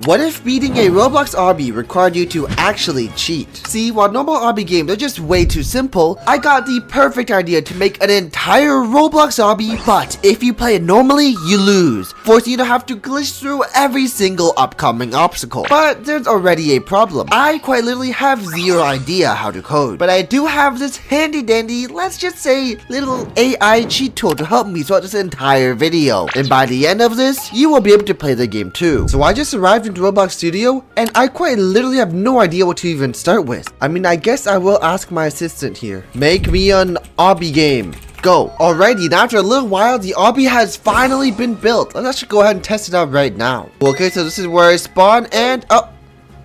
What if beating a Roblox Obby required you to actually cheat? See, while normal Obby games are just way too simple, I got the perfect idea to make an entire Roblox Obby, but if you play it normally, you lose, forcing you to have to glitch through every single upcoming obstacle. But there's already a problem. I quite literally have zero idea how to code, but I do have this handy dandy, let's just say, little AI cheat tool to help me throughout this entire video. And by the end of this, you will be able to play the game too. So I just arrived into Roblox Studio, and I quite literally have no idea what to even start with. I mean, I guess I will ask my assistant here. Make me an Obby game. Go. Alrighty, and after a little while, the Obby has finally been built. Let's actually go ahead and test it out right now. Okay, so this is where I spawn, and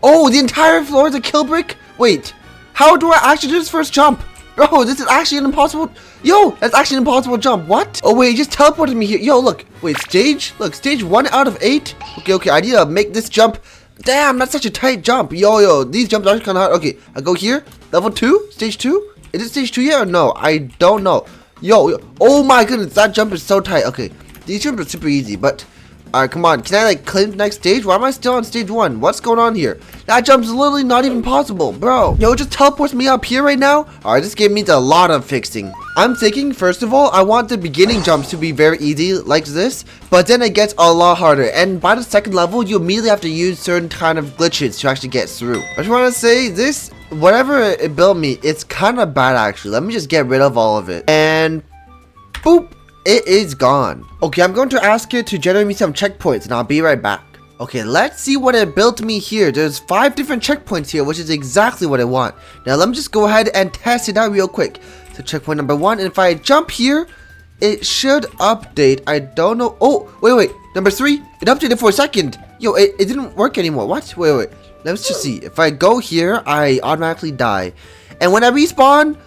oh, the entire floor is a kill brick? Wait, how do I actually do this first jump? Bro, this is actually an impossible... Yo, that's actually an impossible jump. What? Oh, wait, it just teleported me here. Yo, look. Wait, stage? Look, stage 1 out of 8? Okay, I need to make this jump. Damn, that's such a tight jump. Yo, these jumps are kind of hard. Okay, I go here. Level 2? Stage 2? Is it stage 2 yet or no? I don't know. Yo, oh my goodness, that jump is so tight. Okay, these jumps are super easy, but... Alright, come on. Can I, like, claim the next stage? Why am I still on stage 1? What's going on here? That jump's literally not even possible, bro. Yo, it just teleports me up here right now? Alright, this game needs a lot of fixing. I'm thinking, first of all, I want the beginning jumps to be very easy, like this. But then it gets a lot harder. And by the second level, you immediately have to use certain kind of glitches to actually get through. I just want to say, this, whatever it built me, it's kind of bad, actually. Let me just get rid of all of it. And... boop. It is gone. Okay, I'm going to ask it to generate me some checkpoints, and I'll be right back. Okay, let's see what it built me here. There's 5 different checkpoints here, which is exactly what I want. Now, let me just go ahead and test it out real quick. So, checkpoint number 1, and if I jump here, it should update. I don't know. Oh, wait. Number 3, it updated for a second. Yo, it didn't work anymore. What? Wait. Let's just see. If I go here, I automatically die. And when I respawn...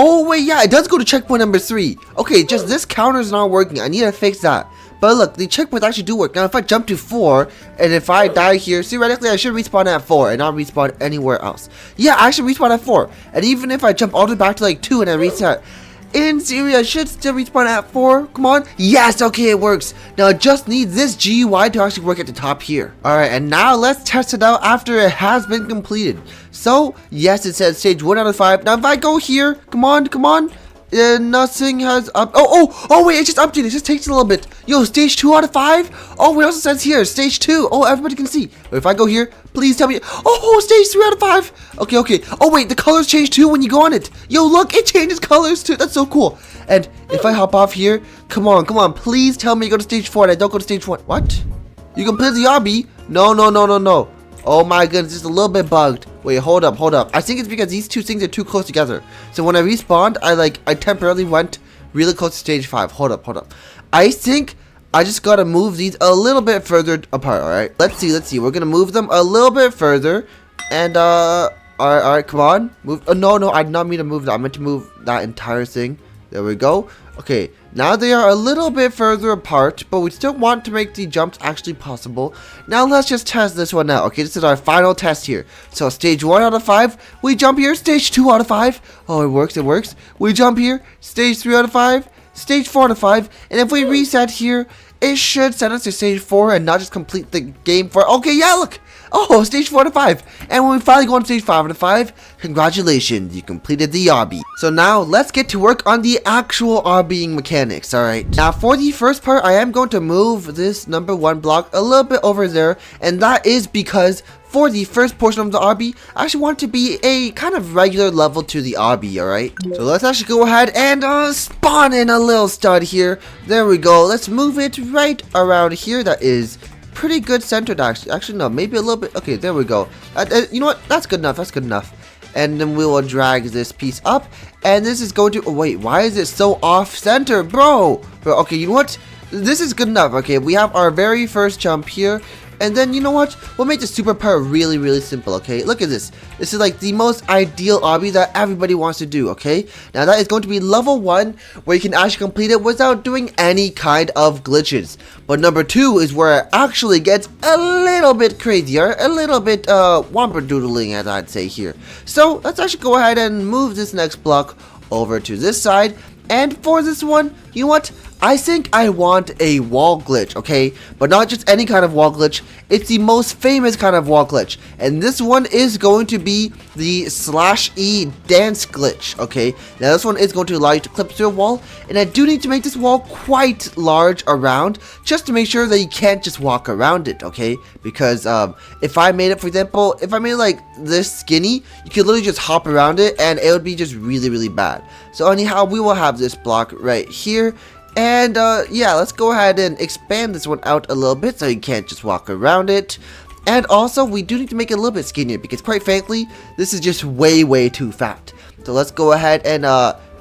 Oh, wait, yeah, it does go to checkpoint number 3. Okay, just this counter is not working. I need to fix that. But look, the checkpoints actually do work. Now, if I jump to 4, and if I die here, theoretically, I should respawn at 4 and not respawn anywhere else. Yeah, I should respawn at 4. And even if I jump all the way back to, like, 2 and I reset, in theory, I should still respawn at 4. Come on. Yes, okay, it works. Now, I just need this GUI to actually work at the top here. Alright, and now let's test it out after it has been completed. So, yes, it says stage 1 out of 5. Now, if I go here, come on. Nothing has up. Oh, wait, it just updated. It just takes a little bit. Yo, stage 2 out of 5? Oh, it also says here, stage 2. Oh, everybody can see. But if I go here, please tell me. Oh, stage 3 out of 5. Okay. Oh, wait, the colors change too when you go on it. Yo, look, it changes colors too. That's so cool. And if I hop off here, come on. Please tell me you go to stage 4 and I don't go to stage 1. What? You complete the obby? No. Oh my goodness, it's a little bit bugged. Wait, hold up. I think it's because these two things are too close together. So when I respawned, I temporarily went really close to stage 5. Hold up. I think I just gotta move these a little bit further apart, alright? Let's see. We're gonna move them a little bit further. And, alright, come on. Move. Oh, no, I did not mean to move that. I meant to move that entire thing. There we go. Okay, now they are a little bit further apart, but we still want to make the jumps actually possible. Now let's just test this one out. Okay, this is our final test here. So stage 1 out of 5, we jump here. Stage 2 out of 5. Oh, it works. We jump here. Stage 3 out of 5. Stage 4 out of 5. And if we reset here, it should send us to stage 4 and not just complete the game for... Okay, yeah, look. Oh, stage 4 out of 5. And when we finally go on stage 5 out of 5, congratulations, you completed the obby. So now, let's get to work on the actual obbying mechanics, alright? Now, for the first part, I am going to move this number 1 block a little bit over there. And that is because for the first portion of the obby, I actually want it to be a kind of regular level to the obby, alright? So let's actually go ahead and spawn in a little stud here. There we go. Let's move it right around here. That is... pretty good centered, actually no, maybe a little bit. Okay, there we go. You know what, that's good enough. And then we will drag this piece up, and this is going to... oh, wait, why is it so off center, bro? Okay, you know what, this is good enough. Okay, we have our very first jump here. And then, you know what? We'll make the super part really simple, okay? Look at this. This is like the most ideal obby that everybody wants to do, okay? Now, that is going to be level 1, where you can actually complete it without doing any kind of glitches. But number 2 is where it actually gets a little bit crazier, a little bit, womper-doodling, as I'd say here. So, let's actually go ahead and move this next block over to this side. And for this one, you know what? I think I want a wall glitch, okay? But not just any kind of wall glitch. It's the most famous kind of wall glitch. And this one is going to be the /E dance glitch, okay? Now this one is going to allow you to clip through a wall. And I do need to make this wall quite large around, just to make sure that you can't just walk around it, okay? Because if I made it, for example, if I made it like this skinny, you could literally just hop around it and it would be just really, really bad. So anyhow, we will have this block right here. And yeah, let's go ahead and expand this one out a little bit so you can't just walk around it. And also, we do need to make it a little bit skinnier because quite frankly, this is just way too fat. So let's go ahead and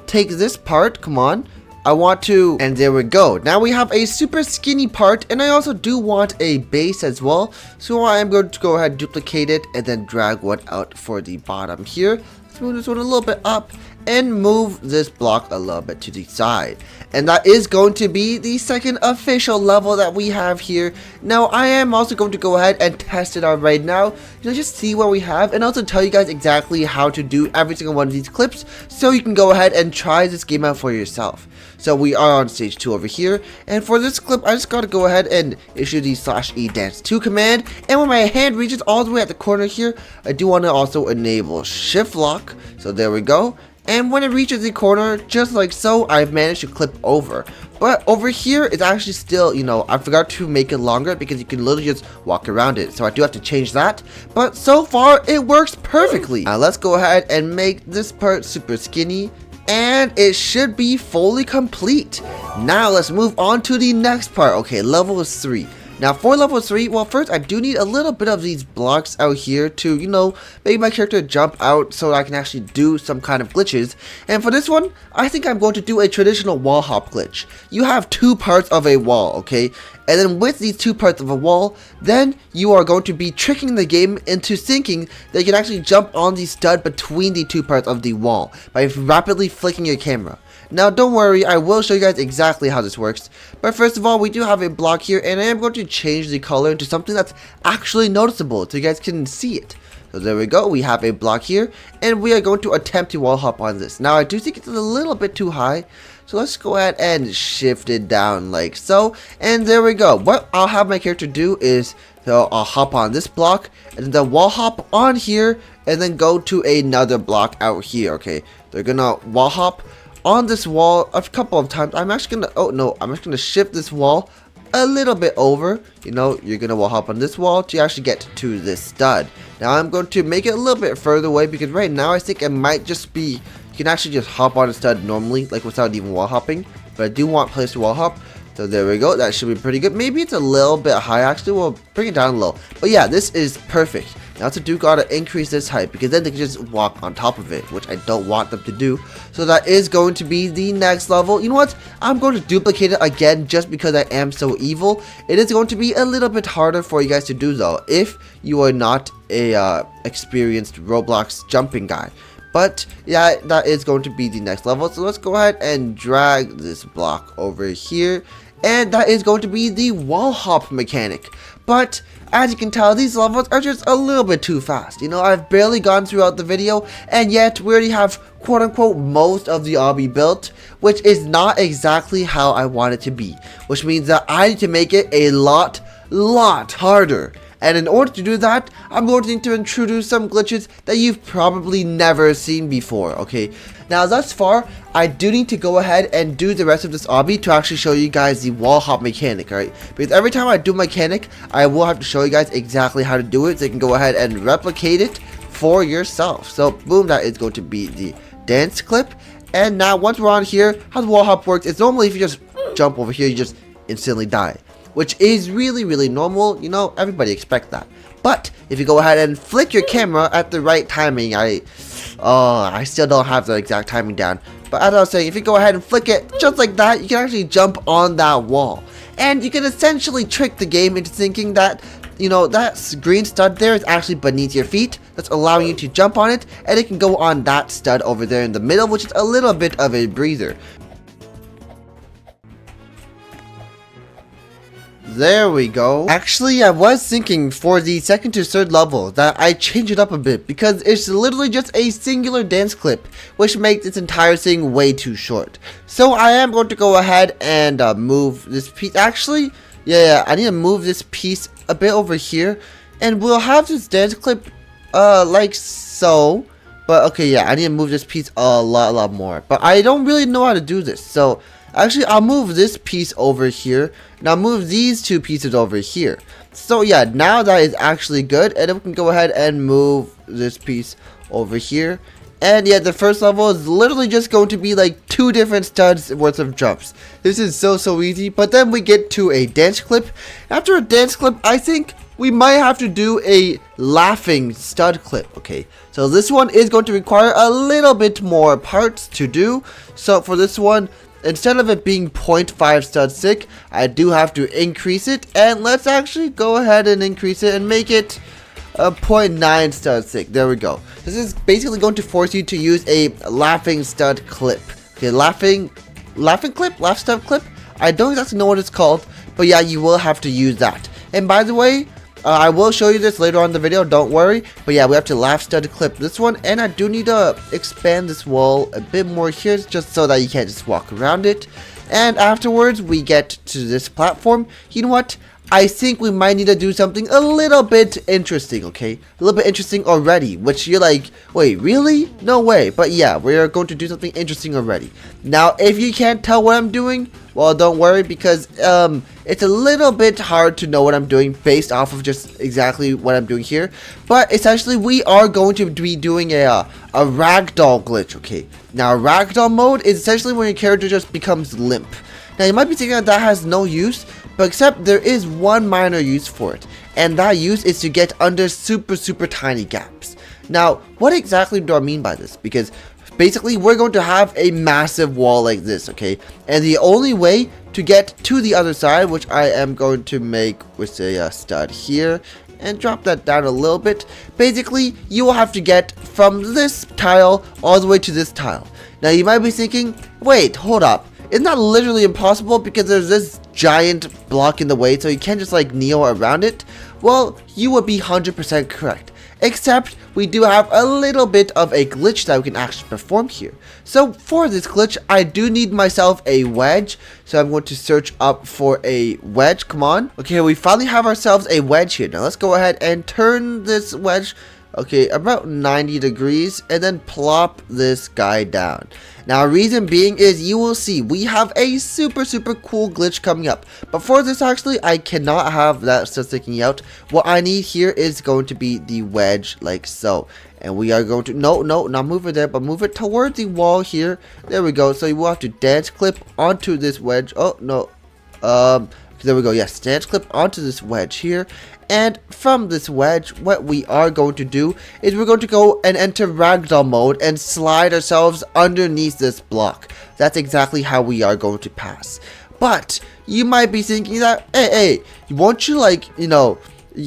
take this part, come on. I want to, and there we go. Now we have a super skinny part, and I also do want a base as well. So I am going to go ahead and duplicate it and then drag one out for the bottom here. Let's move this one a little bit up and move this block a little bit to the side. And that is going to be the second official level that we have here. Now I am also going to go ahead and test it out right now, just see what we have, and also tell you guys exactly how to do every single one of these clips so you can go ahead and try this game out for yourself. So we are on stage 2 over here, and for this clip I just gotta go ahead and issue the /E dance 2 command, and when my hand reaches all the way at the corner here, I do want to also enable shift lock. So there we go. And when it reaches the corner, just like so, I've managed to clip over. But over here, it's actually still, I forgot to make it longer because you can literally just walk around it. So I do have to change that. But so far, it works perfectly. Now let's go ahead and make this part super skinny. And it should be fully complete. Now let's move on to the next part. Okay, level 3. Now for level 3, well first I do need a little bit of these blocks out here to, make my character jump out so I can actually do some kind of glitches. And for this one, I think I'm going to do a traditional wall hop glitch. You have 2 parts of a wall, okay? And then with these 2 parts of a wall, then you are going to be tricking the game into thinking that you can actually jump on the stud between the 2 parts of the wall by rapidly flicking your camera. Now don't worry, I will show you guys exactly how this works. But first of all, we do have a block here, and I am going to change the color into something that's actually noticeable so you guys can see it. So there we go, we have a block here, and we are going to attempt to wall hop on this. Now I do think it's a little bit too high, so let's go ahead and shift it down like so, and there we go. What I'll have my character do is, so I'll hop on this block, and then wall hop on here, and then go to another block out here, okay? They're gonna wall hop on this wall a couple of times. I'm actually gonna, I'm just gonna shift this wall a little bit over. You're gonna wall hop on this wall to actually get to this stud. Now I'm going to make it a little bit further away because right now I think it might just be, you can actually just hop on a stud normally, like without even wall hopping. But I do want place to wall hop. So there we go, that should be pretty good. Maybe it's a little bit high actually, we'll bring it down a little. But yeah, this is perfect. Now to do gotta increase this height because then they can just walk on top of it, which I don't want them to do. So that is going to be the next level. You know what? I'm going to duplicate it again just because I am so evil. It is going to be a little bit harder for you guys to do though if you are not a experienced Roblox jumping guy. But yeah, that is going to be the next level. So let's go ahead and drag this block over here. And that is going to be the wall hop mechanic. But as you can tell, these levels are just a little bit too fast. I've barely gone throughout the video, and yet we already have quote unquote most of the obby built, which is not exactly how I want it to be. Which means that I need to make it a lot harder. And in order to do that, I'm going to need to introduce some glitches that you've probably never seen before, okay? Now, thus far, I do need to go ahead and do the rest of this obby to actually show you guys the wall hop mechanic, right? Because every time I do mechanic, I will have to show you guys exactly how to do it so you can go ahead and replicate it for yourself. So, boom, that is going to be the dance clip. And now, once we're on here, how the wall hop works is normally if you just jump over here, you just instantly die. Which is really normal, everybody expects that. But if you go ahead and flick your camera at the right timing, I still don't have the exact timing down. But as I was saying, if you go ahead and flick it just like that, you can actually jump on that wall. And you can essentially trick the game into thinking that, that green stud there is actually beneath your feet. That's allowing you to jump on it, and it can go on that stud over there in the middle, which is a little bit of a breather. there we go. Actually, I was thinking for the second to third level that I change it up a bit because it's literally just a singular dance clip, which makes this entire thing way too short. So I am going to go ahead and move this piece. Actually, yeah, I need to move this piece a bit over here, and we'll have this dance clip like so. But okay, yeah, I need to move this piece a lot more. But I don't really know how to do this. So actually, I'll move this piece over here. And I'll move these two pieces over here. So yeah, now that is actually good. And then we can go ahead and move this piece over here. And yeah, the first level is literally just going to be like 2 different studs worth of jumps. This is so easy. But then we get to a dance clip. After a dance clip, I think we might have to do a laughing stud clip. Okay, so this one is going to require a little bit more parts to do. So for this one, instead of it being 0.5 studs thick, I do have to increase it. And let's actually go ahead and increase it and make it a 0.9 studs thick. There we go. This is basically going to force you to use a laughing stud clip. Okay, laughing clip, laugh stud clip. I don't exactly know what it's called, but yeah, you will have to use that. And by the way, I will show you this later on in the video, don't worry. But yeah, we have to laugh stud clip this one. And I do need to expand this wall a bit more here, just so that you can't just walk around it. And afterwards, we get to this platform. You know what? I think we might need to do something a little bit interesting, okay? A little bit interesting already, which you're like, wait, really? No way. But yeah, we are going to do something interesting already. Now, if you can't tell what I'm doing, well, don't worry, because it's a little bit hard to know what I'm doing based off of just exactly what I'm doing here. But essentially, we are going to be doing a ragdoll glitch, okay? Now, ragdoll mode is essentially when your character just becomes limp. Now, you might be thinking that has no use, but except there is one minor use for it, and that use is to get under super tiny gaps. Now, what exactly do I mean by this? Because basically, we're going to have a massive wall like this, okay? And the only way to get to the other side, which I am going to make with a stud here, and drop that down a little bit. Basically, you will have to get from this tile all the way to this tile. Now, you might be thinking, wait, hold up. Isn't that literally impossible because there's this giant block in the way, so you can't just like kneel around it? Well, you would be 100% correct. Except we do have a little bit of a glitch that we can actually perform here. So for this glitch, I do need myself a wedge. So I'm going to search up for a wedge. Come on. Okay, we finally have ourselves a wedge here. Now let's go ahead and turn this wedge, okay, about 90 degrees, and then plop this guy down. Now, reason being is you will see we have a super cool glitch coming up. But for this, actually, I cannot have that stuff sticking out. What I need here is going to be the wedge like so. And we are going to, no, not move it there, but move it towards the wall here. There we go. So you will have to dance clip onto this wedge. Oh, no. There we go. Yes, dance clip onto this wedge here. And from this wedge, what we are going to do is we're going to go and enter ragdoll mode and slide ourselves underneath this block. That's exactly how we are going to pass. But you might be thinking that, hey, won't you like,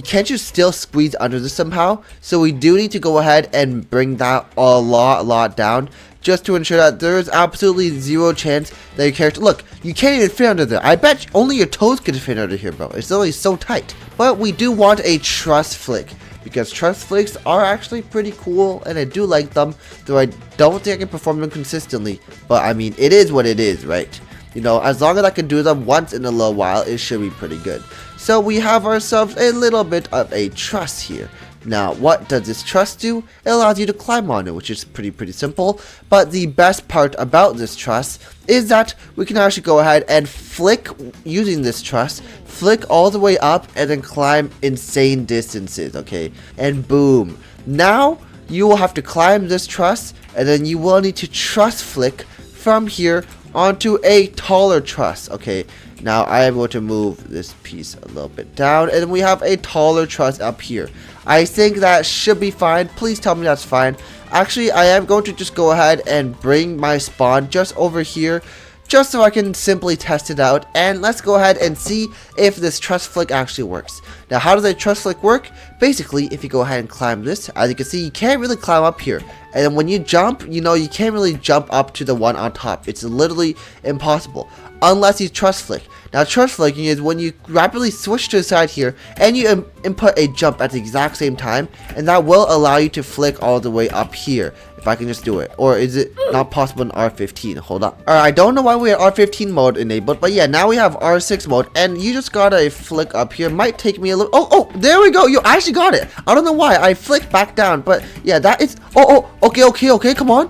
can't you still squeeze under this somehow? So we do need to go ahead and bring that a lot down, just to ensure that there is absolutely zero chance that your character, look, you can't even fit under there. I bet only your toes can fit under here, bro. It's only so tight. But we do want a truss flick, because truss flicks are actually pretty cool, and I do like them, though I don't think I can perform them consistently. But I mean, it is what it is, right? As long as I can do them once in a little while, it should be pretty good. So we have ourselves a little bit of a truss here. Now, what does this truss do? It allows you to climb on it, which is pretty simple. But the best part about this truss is that we can actually go ahead and flick using this truss, flick all the way up, and then climb insane distances, okay? And boom. Now, you will have to climb this truss, and then you will need to truss flick from here onto a taller truss, okay? Now I am going to move this piece a little bit down, and we have a taller truss up here. I think that should be fine. Please tell me that's fine. Actually, I am going to just go ahead and bring my spawn just over here, just so I can simply test it out. And let's go ahead and see if this truss flick actually works. Now, how does a trust flick work? Basically, if you go ahead and climb this, as you can see, you can't really climb up here. And then when you jump, you know, you can't really jump up to the one on top. It's literally impossible, unless you trust flick. Now, trust flicking is when you rapidly switch to the side here, and you input a jump at the exact same time, and that will allow you to flick all the way up here. If I can just do it. Or is it not possible in R15? Hold up. Alright, I don't know why we have R15 mode enabled, but yeah, now we have R6 mode, and you just gotta flick up here. Might take me a little... Oh, there we go. You actually got it. I don't know why. I flicked back down, but yeah, that is... Okay. Come on,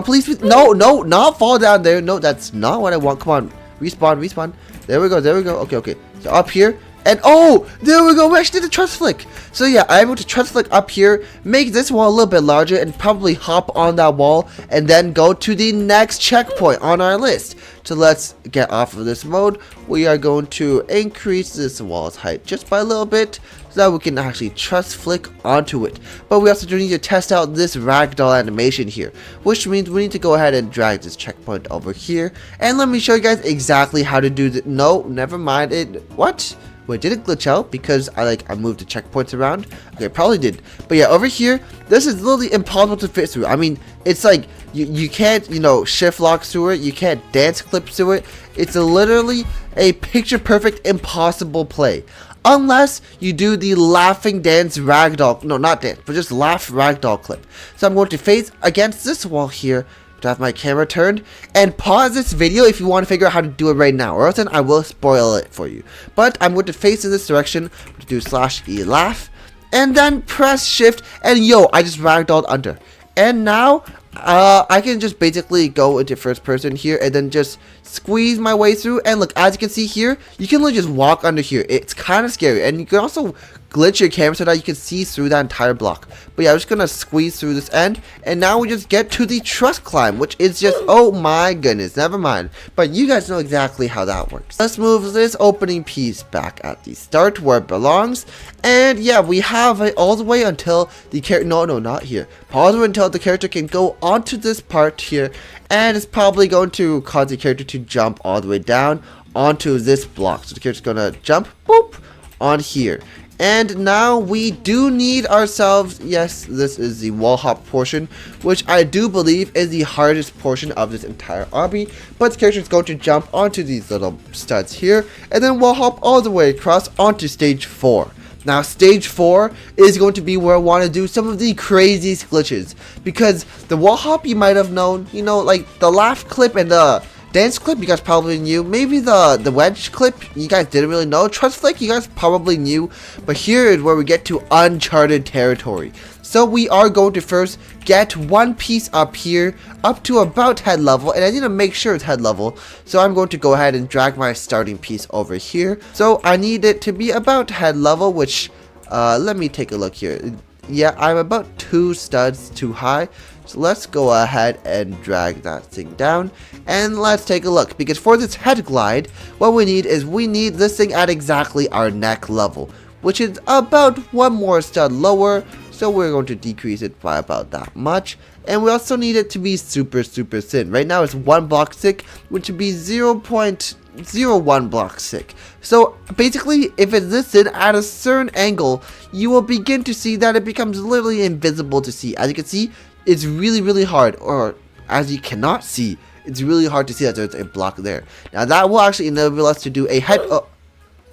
please. No, not fall down there. No, that's not what I want. Come on. Respawn. There we go. Okay. So up here. And oh, there we go. We actually did the trust flick. So yeah, I'm able to trust flick up here, make this wall a little bit larger, and probably hop on that wall, and then go to the next checkpoint on our list. So let's get off of this mode. We are going to increase this wall's height just by a little bit, so that we can actually trust flick onto it. But we also do need to test out this ragdoll animation here, which means we need to go ahead and drag this checkpoint over here. And let me show you guys exactly how to do this. No, never mind it. What? Wait, did it glitch out because I moved the checkpoints around? Okay, probably did. But yeah, over here, this is literally impossible to fit through. I mean, it's like you can't, you know, shift lock through it. You can't dance clip through it. It's literally a picture perfect impossible play. Unless you do the laughing dance ragdoll, no, not dance, but just laugh ragdoll clip. So I'm going to face against this wall here, to have my camera turned, and pause this video if you want to figure out how to do it right now, or else then I will spoil it for you. But I'm going to face in this direction, to do /E laugh, and then press shift, and yo, I just ragdolled under. And now, I can just basically go into first person here, and then just squeeze my way through, and look, as you can see here, you can literally just walk under here. It's kind of scary, and you can also glitch your camera so that you can see through that entire block. But yeah, I'm just gonna squeeze through this end, and now we just get to the trust climb, which is just, oh my goodness, never mind. But you guys know exactly how that works. Let's move this opening piece back at the start where it belongs, and yeah, we have it all the way until the character, no, not here. Pause it until the character can go onto this part here, and it's probably going to cause the character to jump all the way down onto this block. So the character's gonna jump, boop, on here. And now we do need ourselves, yes, this is the wall hop portion, which I do believe is the hardest portion of this entire obby. But the character is going to jump onto these little studs here, and then wall hop all the way across onto stage 4. Now, stage 4 is going to be where I want to do some of the craziest glitches, because the wall hop you might have known, you know, like the laugh clip and the dance clip you guys probably knew. Maybe the wedge clip you guys didn't really know. Trust flick you guys probably knew. But here is where we get to uncharted territory. So we are going to first get one piece up here up to about head level, and I need to make sure it's head level. So I'm going to go ahead and drag my starting piece over here. So I need it to be about head level, which let me take a look here. Yeah, I'm about 2 studs too high. So let's go ahead and drag that thing down, and let's take a look, because for this head glide, what we need is this thing at exactly our neck level, which is about 1 more stud lower. So we're going to decrease it by about that much, and we also need it to be super thin. Right now it's 1 block thick, which would be 0.01 blocks thick. So basically, if it's this thin at a certain angle, you will begin to see that it becomes literally invisible to see. As you can see, it's really hard, or as you cannot see, it's really hard to see that there's a block there. Now that will actually enable us to do a head...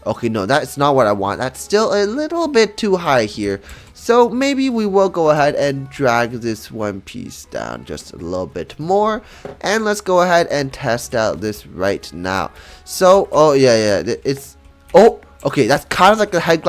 Okay, no, that's not what I want. That's still a little bit too high here. So maybe we will go ahead and drag this one piece down just a little bit more. And let's go ahead and test out this right now. So, oh yeah, it's... Oh, okay, that's kind of like the head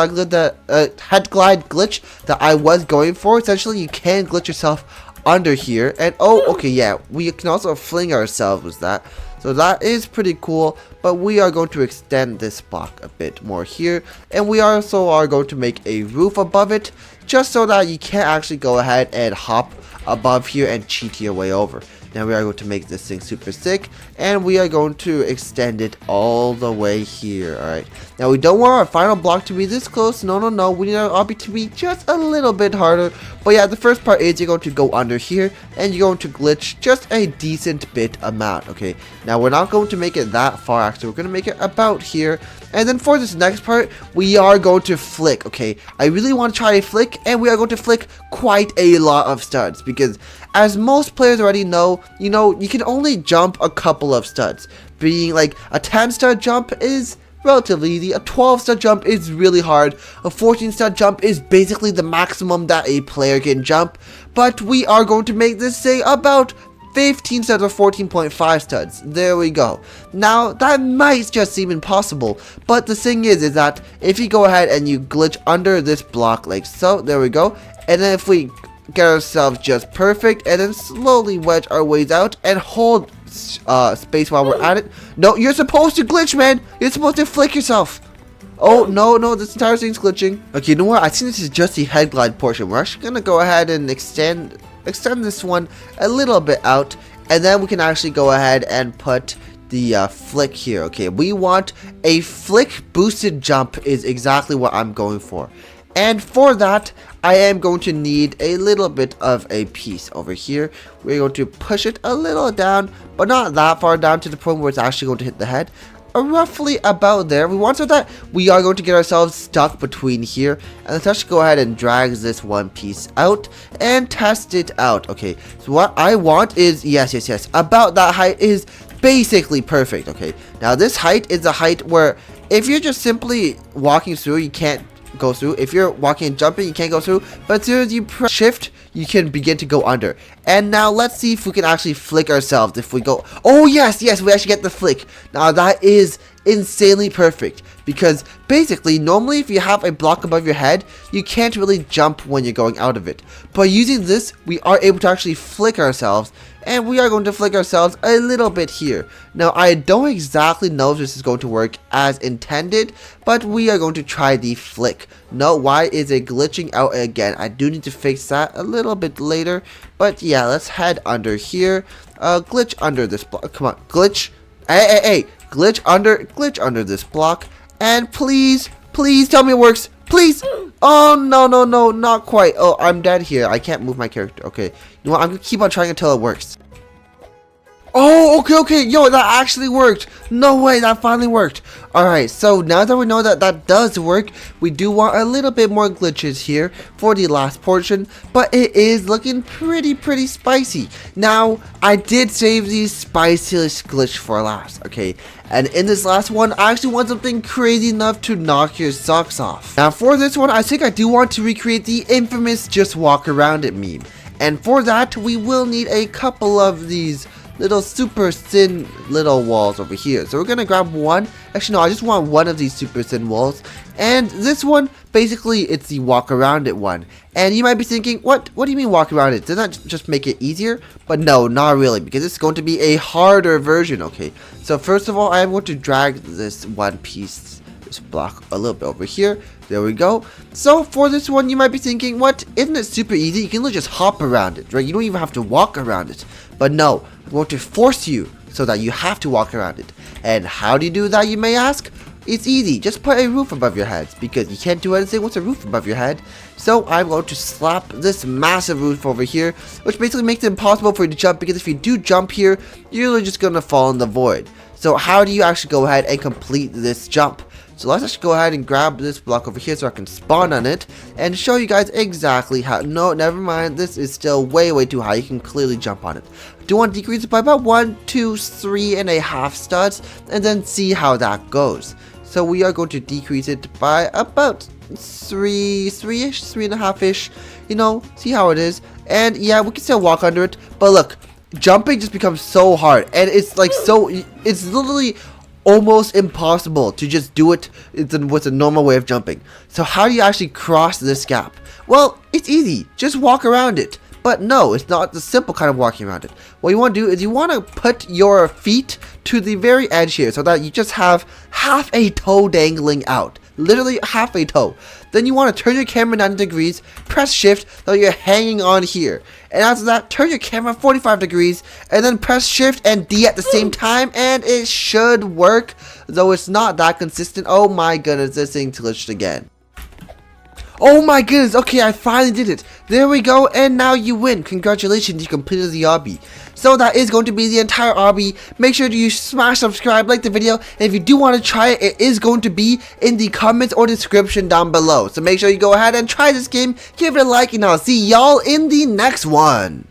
glide glitch that I was going for. Essentially, you can glitch yourself under here, and oh, okay, yeah, we can also fling ourselves with that. So that is pretty cool, but we are going to extend this block a bit more here, and we also are going to make a roof above it, just so that you can't actually go ahead and hop above here and cheat your way over. Now we are going to make this thing super thick, and we are going to extend it all the way here. Alright, now we don't want our final block to be this close. No, we need our obby to be just a little bit harder. But yeah, the first part is you're going to go under here, and you're going to glitch just a decent bit amount. Okay, now we're not going to make it that far, actually. We're going to make it about here, And then for this next part, we are going to flick, okay? I really want to try a flick, and we are going to flick quite a lot of studs, because as most players already know, you can only jump a couple of studs. Being like a 10 stud jump is relatively easy, a 12 stud jump is really hard, a 14 stud jump is basically the maximum that a player can jump, but we are going to make this say about 15 studs or 14.5 studs. There we go. Now, that might just seem impossible, but the thing is that if you go ahead and you glitch under this block like so, there we go, and then if we get ourselves just perfect, and then slowly wedge our ways out and hold space while we're at it. No, you're supposed to glitch, man. You're supposed to flick yourself. Oh, no, this entire thing's glitching. Okay, you know what? I think this is just the head glide portion. We're actually going to go ahead and extend this one a little bit out, and then we can actually go ahead and put the flick here. Okay, we want a flick boosted jump is exactly what I'm going for. And for that, I am going to need a little bit of a piece over here. We're going to push it a little down, but not that far down to the point where it's actually going to hit the head. Roughly about there. We want so that we are going to get ourselves stuck between here. And let's actually go ahead and drag this one piece out and test it out. Okay, so what I want is, yes, about that height is basically perfect. Okay, now this height is a height where if you're just simply walking through, you can't go through. If you're walking and jumping, you can't go through, but as soon as you press shift, you can begin to go under. And now let's see if we can actually flick ourselves. If we go, oh yes, we actually get the flick. Now that is insanely perfect, because basically normally if you have a block above your head, you can't really jump when you're going out of it, but using this we are able to actually flick ourselves. And we are going to flick ourselves a little bit here. Now, I don't exactly know if this is going to work as intended, but we are going to try the flick. No, why is it glitching out again? I do need to fix that a little bit later. But yeah, let's head under here. Glitch under this block. Come on, glitch. Hey. Glitch under this block. And please tell me it works. Please. Oh, no, not quite. Oh, I'm dead here. I can't move my character. Okay. You know what? I'm going to keep on trying until it works. Oh, okay. Yo, that actually worked. No way, that finally worked. Alright, so now that we know that that does work, we do want a little bit more glitches here for the last portion, but it is looking pretty spicy. Now, I did save the spiciest glitch for last, okay? And in this last one, I actually want something crazy enough to knock your socks off. Now, for this one, I think I do want to recreate the infamous just walk around it meme. And for that, we will need a couple of these little super thin little walls over here. So we're gonna grab one. Actually, no, I just want one of these super thin walls. And this one, basically, it's the walk around it one. And you might be thinking, what do you mean walk around it? Doesn't that just make it easier? But no, not really, because it's going to be a harder version, okay? So first of all, I am going to drag this one piece, this block a little bit over here. There we go. So for this one, you might be thinking, what? Isn't it super easy? You can literally just hop around it, right? You don't even have to walk around it. But no, I'm going to force you so that you have to walk around it. And how do you do that, you may ask? It's easy. Just put a roof above your heads, because you can't do anything with a roof above your head. So I'm going to slap this massive roof over here, which basically makes it impossible for you to jump, because if you do jump here, you're literally just going to fall in the void. So how do you actually go ahead and complete this jump? So let's just go ahead and grab this block over here so I can spawn on it and show you guys exactly how. No, never mind. This is still way too high. You can clearly jump on it. Do want to decrease it by about 1, 2, 3.5 studs and then see how that goes. So we are going to decrease it by about 3-ish, 3.5-ish. You know, see how it is. And yeah, we can still walk under it. But look, jumping just becomes so hard. And it's like it's literally almost impossible to just do it with a normal way of jumping. So how do you actually cross this gap? Well, it's easy. Just walk around it. But no, it's not the simple kind of walking around it. What you want to do is you want to put your feet to the very edge here so that you just have half a toe dangling out. Literally half a toe. Then you want to turn your camera 90 degrees, press shift, so you're hanging on here. And after that, turn your camera 45 degrees, and then press shift and D at the same time, and it should work, though it's not that consistent. Oh my goodness, this thing glitched again. Oh my goodness, okay, I finally did it. There we go, and now you win. Congratulations, you completed the obby. So that is going to be the entire obby. Make sure you smash subscribe, like the video, and if you do want to try it, it is going to be in the comments or description down below. So make sure you go ahead and try this game, give it a like, and I'll see y'all in the next one.